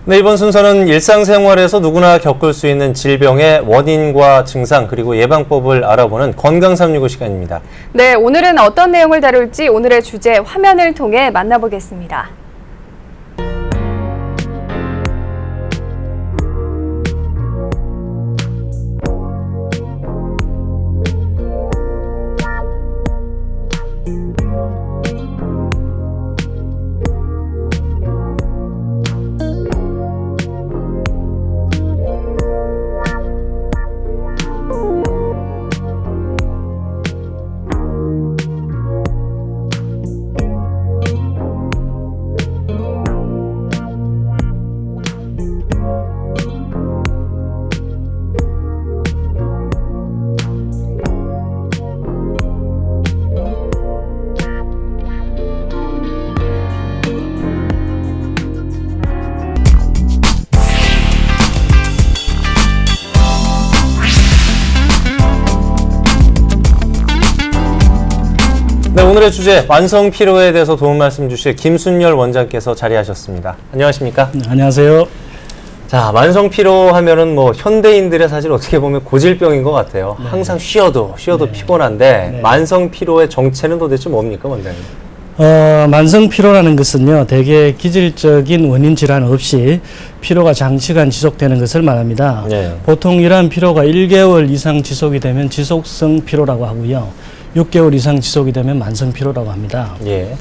네, 이번 순서는 일상생활에서 누구나 겪을 수 있는 질병의 원인과 증상 그리고 예방법을 알아보는 건강365 시간입니다. 네, 오늘은 어떤 내용을 다룰지 오늘의 주제 화면을 통해 만나보겠습니다. 네, 오늘의 주제 만성 피로에 대해서 도움 말씀 주실 김순열 원장께서 자리하셨습니다. 안녕하십니까? 네, 안녕하세요. 자, 만성 피로 하면은 뭐 현대인들의 사실 어떻게 보면 고질병인 것 같아요. 네. 항상 쉬어도 네. 피곤한데 네. 만성 피로의 정체는 도대체 뭡니까, 원장님? 만성 피로라는 것은요, 대개 기질적인 원인 질환 없이 피로가 장시간 지속되는 것을 말합니다. 네. 보통 이러한 피로가 1개월 이상 지속이 되면 지속성 피로라고 하고요. 6개월 이상 지속이 되면 만성 피로라고 합니다. 예.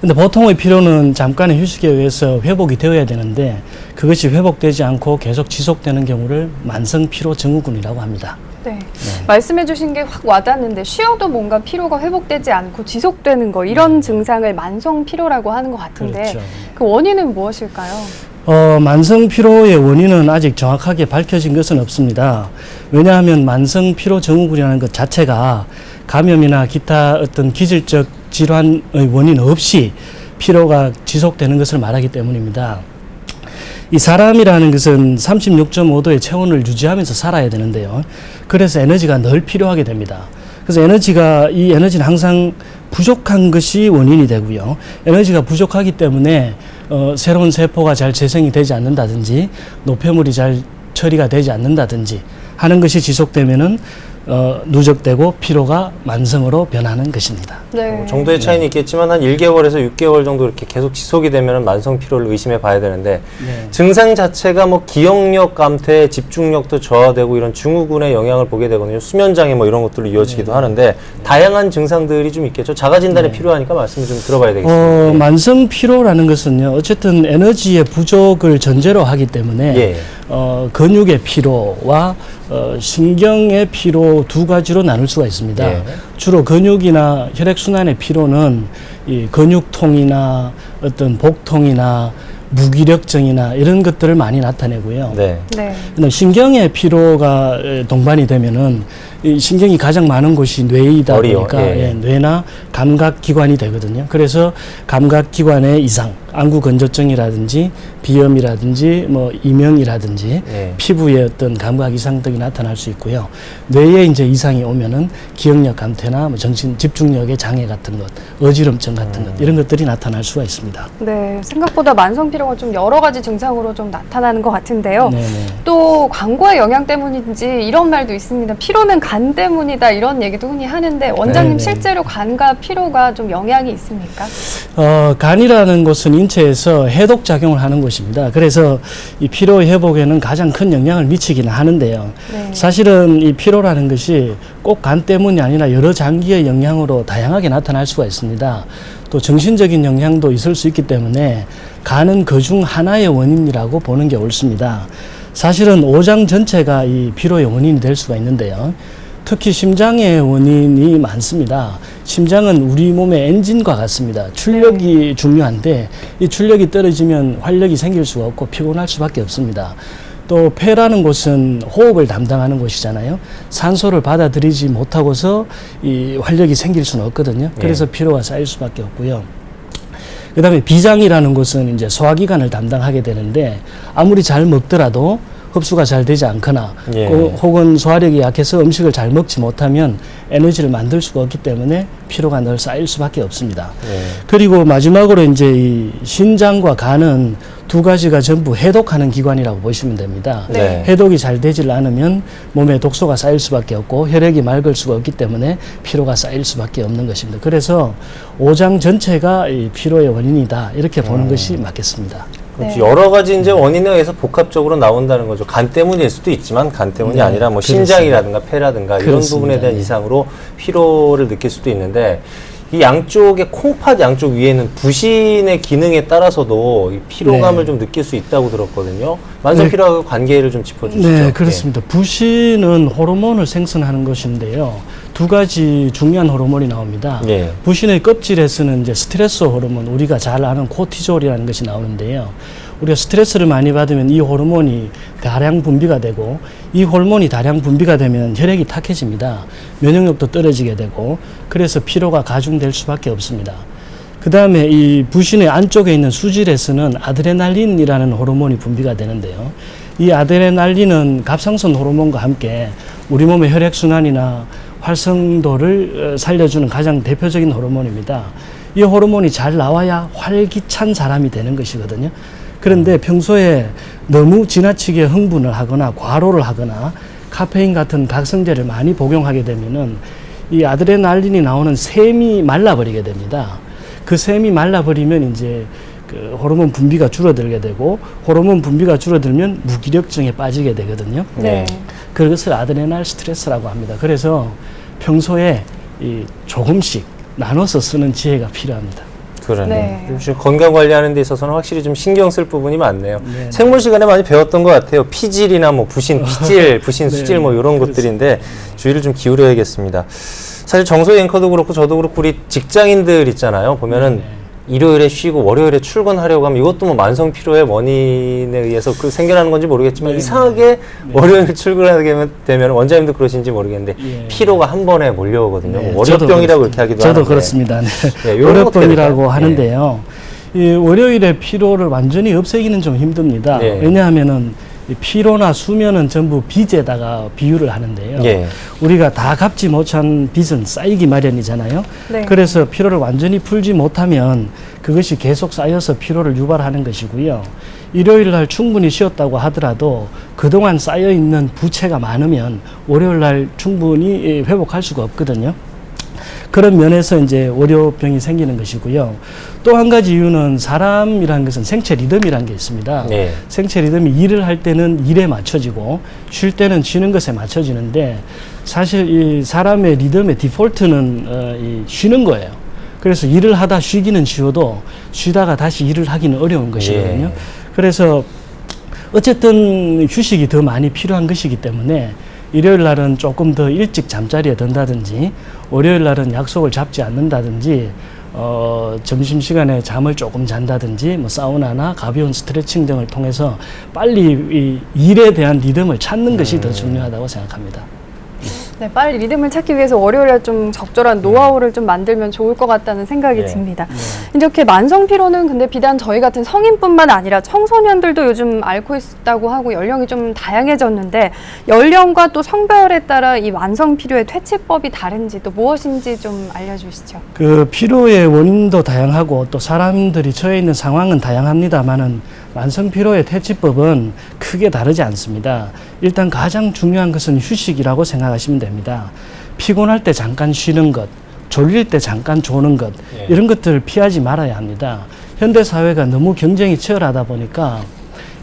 근데 보통의 피로는 잠깐의 휴식에 의해서 회복이 되어야 되는데 그것이 회복되지 않고 계속 지속되는 경우를 만성 피로 증후군이라고 합니다. 네, 말씀해 주신 게 확 와닿는데 쉬어도 뭔가 피로가 회복되지 않고 지속되는 거 이런 증상을 만성 피로라고 하는 것 같은데 그렇죠. 그 원인은 무엇일까요? 만성 피로의 원인은 아직 정확하게 밝혀진 것은 없습니다. 왜냐하면 만성 피로 증후군이라는 것 자체가 감염이나 기타 어떤 기질적 질환의 원인 없이 피로가 지속되는 것을 말하기 때문입니다. 이 사람이라는 것은 36.5도의 체온을 유지하면서 살아야 되는데요. 그래서 에너지가 늘 필요하게 됩니다. 그래서 이 에너지는 항상 부족한 것이 원인이 되고요. 에너지가 부족하기 때문에 새로운 세포가 잘 재생이 되지 않는다든지 노폐물이 잘 처리가 되지 않는다든지 하는 것이 지속되면은 누적되고 피로가 만성으로 변하는 것입니다. 네. 정도의 차이는 있겠지만 한 1개월에서 6개월 정도 이렇게 계속 지속이 되면 만성 피로를 의심해 봐야 되는데 네. 증상 자체가 뭐 기억력 감퇴, 집중력도 저하되고 이런 증후군의 영향을 보게 되거든요. 수면 장애 뭐 이런 것들로 이어지기도 하는데 다양한 증상들이 좀 있겠죠. 자가 진단이 필요하니까 말씀을 좀 들어봐야 되겠습니다. 만성 피로라는 것은요. 어쨌든 에너지의 부족을 전제로 하기 때문에 예. 근육의 피로와 신경의 피로 두 가지로 나눌 수가 있습니다. 예. 주로 근육이나 혈액순환의 피로는 이 근육통이나 어떤 복통이나 무기력증이나 이런 것들을 많이 나타내고요. 네. 네. 근데 신경의 피로가 동반이 되면은 이 신경이 가장 많은 곳이 뇌이다 머리요. 보니까 예. 예, 뇌나 감각기관이 되거든요. 그래서 감각기관의 이상, 안구건조증이라든지 비염이라든지 뭐 이명이라든지 예. 피부의 어떤 감각 이상 등이 나타날 수 있고요. 뇌에 이제 이상이 오면은 기억력 감퇴나 뭐 정신 집중력의 장애 같은 것, 어지럼증 같은 것 이런 것들이 나타날 수가 있습니다. 네, 생각보다 만성 피로가 좀 여러 가지 증상으로 좀 나타나는 것 같은데요. 네네. 또 광고의 영향 때문인지 이런 말도 있습니다. 피로는 간 때문이다 이런 얘기도 흔히 하는데 원장님 네네. 실제로 간과 피로가 좀 영향이 있습니까? 간이라는 곳은 인체에서 해독 작용을 하는 곳입니다. 그래서 이 피로 회복에는 가장 큰 영향을 미치기는 하는데요. 네. 사실은 이 피로라는 것이 꼭 간 때문이 아니라 여러 장기의 영향으로 다양하게 나타날 수가 있습니다. 또 정신적인 영향도 있을 수 있기 때문에 간은 그중 하나의 원인이라고 보는 게 옳습니다. 사실은 오장 전체가 이 피로의 원인이 될 수가 있는데요. 특히 심장의 원인이 많습니다. 심장은 우리 몸의 엔진과 같습니다. 출력이 중요한데 이 출력이 떨어지면 활력이 생길 수가 없고 피곤할 수밖에 없습니다. 또 폐라는 곳은 호흡을 담당하는 곳이잖아요. 산소를 받아들이지 못하고서 이 활력이 생길 수는 없거든요. 그래서 피로가 쌓일 수밖에 없고요. 그다음에 비장이라는 곳은 이제 소화기관을 담당하게 되는데 아무리 잘 먹더라도 흡수가 잘 되지 않거나 예. 혹은 소화력이 약해서 음식을 잘 먹지 못하면 에너지를 만들 수가 없기 때문에 피로가 늘 쌓일 수밖에 없습니다. 예. 그리고 마지막으로 이제 이 신장과 간은 두 가지가 전부 해독하는 기관이라고 보시면 됩니다. 네. 해독이 잘 되질 않으면 몸에 독소가 쌓일 수밖에 없고 혈액이 맑을 수가 없기 때문에 피로가 쌓일 수밖에 없는 것입니다. 그래서 오장 전체가 이 피로의 원인이다 이렇게 보는 것이 맞겠습니다. 그렇지. 네. 여러 가지 이제 원인에 의해서 복합적으로 나온다는 거죠. 간 때문일 수도 있지만 간 때문이 네, 아니라 뭐 그렇습니다. 신장이라든가 폐라든가 이런 그렇습니다. 부분에 대한 네. 이상으로 피로를 느낄 수도 있는데 이 양쪽의 콩팥 양쪽 위에는 부신의 기능에 따라서도 이 피로감을 네. 좀 느낄 수 있다고 들었거든요. 만성 네. 피로하고 관계를 좀 짚어주시죠. 네, 그렇습니다. 부신은 호르몬을 생성하는 것인데요. 두 가지 중요한 호르몬이 나옵니다. 예. 부신의 껍질에서는 이제 스트레스 호르몬, 우리가 잘 아는 코티졸이라는 것이 나오는데요. 우리가 스트레스를 많이 받으면 이 호르몬이 다량 분비가 되고, 이 호르몬이 다량 분비가 되면 혈액이 탁해집니다. 면역력도 떨어지게 되고, 그래서 피로가 가중될 수밖에 없습니다. 그 다음에 이 부신의 안쪽에 있는 수질에서는 아드레날린이라는 호르몬이 분비가 되는데요. 이 아드레날린은 갑상선 호르몬과 함께 우리 몸의 혈액순환이나 활성도를 살려주는 가장 대표적인 호르몬입니다. 이 호르몬이 잘 나와야 활기찬 사람이 되는 것이거든요. 그런데 평소에 너무 지나치게 흥분을 하거나 과로를 하거나 카페인 같은 각성제를 많이 복용하게 되면은 이 아드레날린이 나오는 샘이 말라버리게 됩니다. 그 샘이 말라버리면 이제 그 호르몬 분비가 줄어들게 되고, 호르몬 분비가 줄어들면 무기력증에 빠지게 되거든요. 네. 그것을 아드레날 스트레스라고 합니다. 그래서 평소에 이 조금씩 나눠서 쓰는 지혜가 필요합니다. 그러네. 네. 지금 건강 관리하는 데 있어서는 확실히 좀 신경 쓸 부분이 많네요. 네. 생물 시간에 많이 배웠던 것 같아요. 피질이나 뭐 부신, 피질, 부신, 네, 수질 뭐 이런 것들인데 주의를 좀 기울여야겠습니다. 사실 정소희 앵커도 그렇고 저도 그렇고 우리 직장인들 있잖아요. 보면은 네. 일요일에 쉬고 월요일에 출근하려고 하면 이것도 뭐 만성 피로의 원인에 의해서 그 생겨나는 건지 모르겠지만 네. 이상하게 월요일 출근하게 되면 원장님도 그러신지 모르겠는데 예. 피로가 한 번에 몰려오거든요. 네, 뭐 저도 월요병이라고 그렇습니다. 이렇게 하기도 저도 하는데. 그렇습니다. 네. 네, 요런 거 어떻게 월요병이라고 될까요? 하는데요. 이 월요일에 피로를 완전히 없애기는 좀 힘듭니다. 네. 왜냐하면은 이 피로나 수면은 전부 빚에다가 비유를 하는데요. 예. 우리가 다 갚지 못한 빚은 쌓이기 마련이잖아요. 네. 그래서 피로를 완전히 풀지 못하면 그것이 계속 쌓여서 피로를 유발하는 것이고요. 일요일 날 충분히 쉬었다고 하더라도 그동안 쌓여 있는 부채가 많으면 월요일 날 충분히 회복할 수가 없거든요. 그런 면에서 이제 월요병이 생기는 것이고요. 또 한 가지 이유는 사람이라는 것은 생체 리듬이라는 게 있습니다. 네. 생체 리듬이 일을 할 때는 일에 맞춰지고 쉴 때는 쉬는 것에 맞춰지는데, 사실 이 사람의 리듬의 디폴트는 이 쉬는 거예요. 그래서 일을 하다 쉬기는 쉬워도 쉬다가 다시 일을 하기는 어려운 것이거든요. 예. 그래서 어쨌든 휴식이 더 많이 필요한 것이기 때문에 일요일 날은 조금 더 일찍 잠자리에 든다든지, 월요일 날은 약속을 잡지 않는다든지, 점심시간에 잠을 조금 잔다든지, 뭐 사우나나 가벼운 스트레칭 등을 통해서 빨리 이 일에 대한 리듬을 찾는 것이 더 중요하다고 생각합니다. 네, 빨리 리듬을 찾기 위해서 월요일에 좀 적절한 노하우를 좀 만들면 좋을 것 같다는 생각이 네. 듭니다. 이렇게 만성 피로는 근데 비단 저희 같은 성인뿐만 아니라 청소년들도 요즘 앓고 있다고 하고 연령이 좀 다양해졌는데, 연령과 또 성별에 따라 이 만성 피로의 퇴치법이 다른지 또 무엇인지 좀 알려주시죠. 그 피로의 원인도 다양하고 또 사람들이 처해 있는 상황은 다양합니다만은 만성 피로의 퇴치법은 크게 다르지 않습니다. 일단 가장 중요한 것은 휴식이라고 생각하시면 됩니다. 피곤할 때 잠깐 쉬는 것, 졸릴 때 잠깐 조는 것, 예. 이런 것들을 피하지 말아야 합니다. 현대 사회가 너무 경쟁이 치열하다 보니까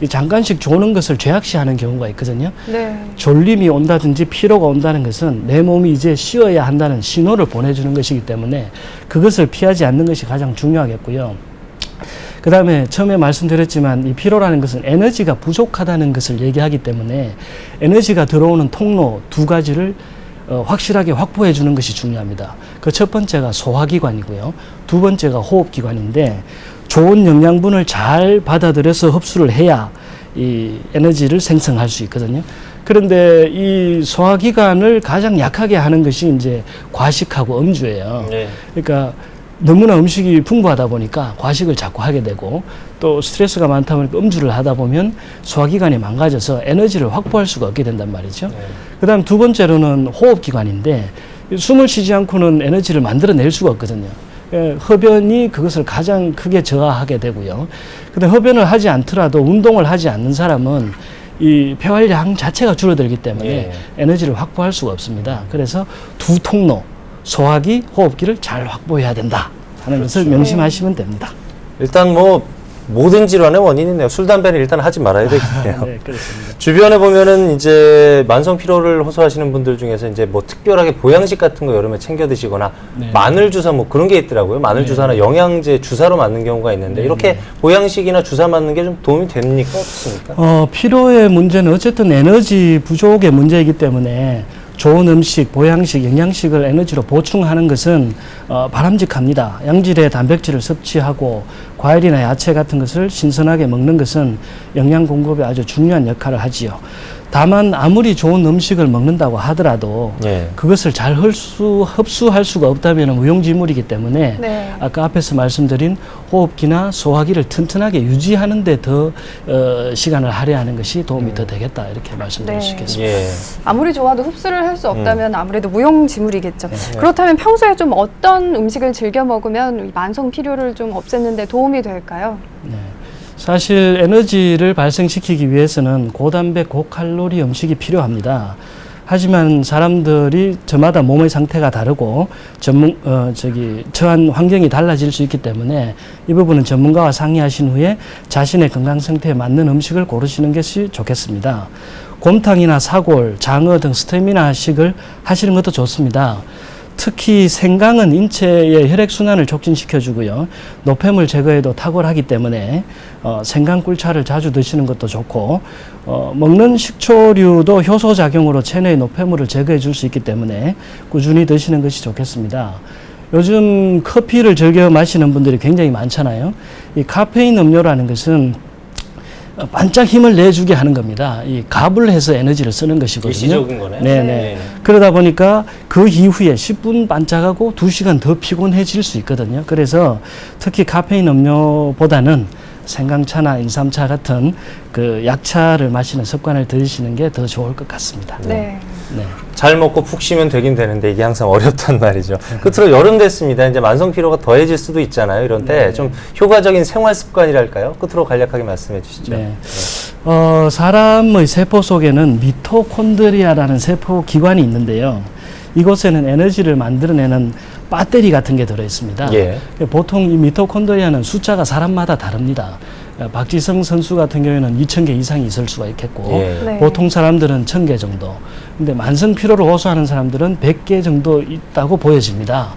이 잠깐씩 조는 것을 죄악시하는 경우가 있거든요. 네. 졸림이 온다든지 피로가 온다는 것은 내 몸이 이제 쉬어야 한다는 신호를 보내주는 것이기 때문에 그것을 피하지 않는 것이 가장 중요하겠고요. 그 다음에 처음에 말씀드렸지만 이 피로라는 것은 에너지가 부족하다는 것을 얘기하기 때문에 에너지가 들어오는 통로 두 가지를 확실하게 확보해 주는 것이 중요합니다. 그 첫 번째가 소화기관이고요. 두 번째가 호흡기관인데, 좋은 영양분을 잘 받아들여서 흡수를 해야 이 에너지를 생성할 수 있거든요. 그런데 이 소화기관을 가장 약하게 하는 것이 이제 과식하고 음주예요. 네. 그러니까 너무나 음식이 풍부하다 보니까 과식을 자꾸 하게 되고, 또 스트레스가 많다 보니까 음주를 하다 보면 소화기관이 망가져서 에너지를 확보할 수가 없게 된단 말이죠. 네. 그 다음 두 번째로는 호흡기관인데, 숨을 쉬지 않고는 에너지를 만들어낼 수가 없거든요. 흡연이 그것을 가장 크게 저하하게 되고요. 근데 흡연을 하지 않더라도 운동을 하지 않는 사람은 이 폐활량 자체가 줄어들기 때문에 예. 에너지를 확보할 수가 없습니다. 그래서 두 통로, 소화기, 호흡기를 잘 확보해야 된다 하는 것을 명심하시면 됩니다. 일단 뭐 모든 질환의 원인이네요. 술, 담배는 일단 하지 말아야 되겠네요. 네, 그렇습니다. 주변에 보면은 이제 만성 피로를 호소하시는 분들 중에서 이제 뭐 특별하게 보양식 같은 거 여름에 챙겨 드시거나 네. 마늘 주사 뭐 그런 게 있더라고요. 마늘 주사나 영양제 주사로 맞는 경우가 있는데 이렇게 보양식이나 주사 맞는 게 좀 도움이 됩니까? 어떻습니까? 피로의 문제는 어쨌든 에너지 부족의 문제이기 때문에 좋은 음식, 보양식, 영양식을 에너지로 보충하는 것은 바람직합니다. 양질의 단백질을 섭취하고 과일이나 야채 같은 것을 신선하게 먹는 것은 영양 공급에 아주 중요한 역할을 하지요. 다만 아무리 좋은 음식을 먹는다고 하더라도 예. 그것을 잘 흡수할 수가 없다면 무용지물이기 때문에 네. 아까 앞에서 말씀드린 호흡기나 소화기를 튼튼하게 유지하는 데 더 시간을 할애하는 것이 도움이 더 되겠다 이렇게 말씀드릴 수 네. 있겠습니다. 예. 아무리 좋아도 흡수를 할 수 없다면 아무래도 무용지물이겠죠. 그렇다면 평소에 좀 어떤 음식을 즐겨 먹으면 이 만성 필요를 좀 없애는 데 도움이 될까요? 네. 사실 에너지를 발생시키기 위해서는 고단백, 고칼로리 음식이 필요합니다. 하지만 사람들이 저마다 몸의 상태가 다르고 처한 환경이 달라질 수 있기 때문에 이 부분은 전문가와 상의하신 후에 자신의 건강 상태에 맞는 음식을 고르시는 것이 좋겠습니다. 곰탕이나 사골, 장어 등 스테미나식을 하시는 것도 좋습니다. 특히 생강은 인체의 혈액순환을 촉진시켜주고요. 노폐물 제거에도 탁월하기 때문에 생강 꿀차를 자주 드시는 것도 좋고 먹는 식초류도 효소작용으로 체내의 노폐물을 제거해 줄 수 있기 때문에 꾸준히 드시는 것이 좋겠습니다. 요즘 커피를 즐겨 마시는 분들이 굉장히 많잖아요. 이 카페인 음료라는 것은 반짝 힘을 내주게 하는 겁니다. 이 갑을 해서 에너지를 쓰는 것이거든요. 일시적인 거네. 네네. 네. 그러다 보니까 그 이후에 10분 반짝하고 2시간 더 피곤해질 수 있거든요. 그래서 특히 카페인 음료보다는 생강차나 인삼차 같은 그 약차를 마시는 습관을 들이시는 게 더 좋을 것 같습니다. 네. 네. 잘 먹고 푹 쉬면 되긴 되는데 이게 항상 어렵단 말이죠. 끝으로 여름 됐습니다. 이제 만성 피로가 더해질 수도 있잖아요. 이런 때 좀 효과적인 생활 습관이랄까요? 끝으로 간략하게 말씀해 주시죠. 네. 사람의 세포 속에는 미토콘드리아라는 세포 기관이 있는데요. 이곳에는 에너지를 만들어내는 배터리 같은 게 들어 있습니다. 예. 보통 이 미토콘드리아는 숫자가 사람마다 다릅니다. 박지성 선수 같은 경우에는 2,000개 이상이 있을 수가 있겠고 예. 네. 보통 사람들은 1,000개 정도. 근데 만성 피로를 호소하는 사람들은 100개 정도 있다고 보여집니다.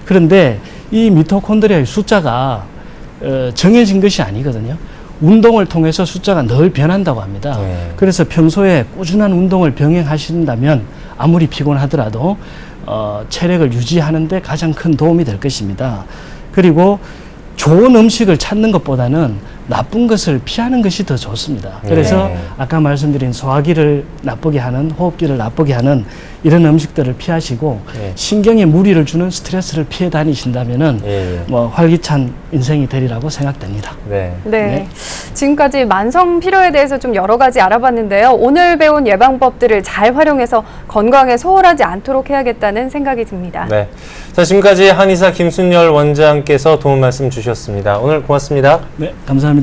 그런데 이 미토콘드리아의 숫자가 정해진 것이 아니거든요. 운동을 통해서 숫자가 늘 변한다고 합니다. 네. 그래서 평소에 꾸준한 운동을 병행하신다면 아무리 피곤하더라도 체력을 유지하는 데 가장 큰 도움이 될 것입니다. 그리고 좋은 음식을 찾는 것보다는 나쁜 것을 피하는 것이 더 좋습니다. 그래서 네. 아까 말씀드린 소화기를 나쁘게 하는, 호흡기를 나쁘게 하는 이런 음식들을 피하시고 네. 신경에 무리를 주는 스트레스를 피해 다니신다면은 예. 뭐 활기찬 인생이 되리라고 생각됩니다. 네. 네. 네. 지금까지 만성 피로에 대해서 좀 여러 가지 알아봤는데요. 오늘 배운 예방법들을 잘 활용해서 건강에 소홀하지 않도록 해야겠다는 생각이 듭니다. 네. 자, 지금까지 한의사 김순열 원장께서 도움 말씀 주셨습니다. 오늘 고맙습니다. 네, 감사합니다.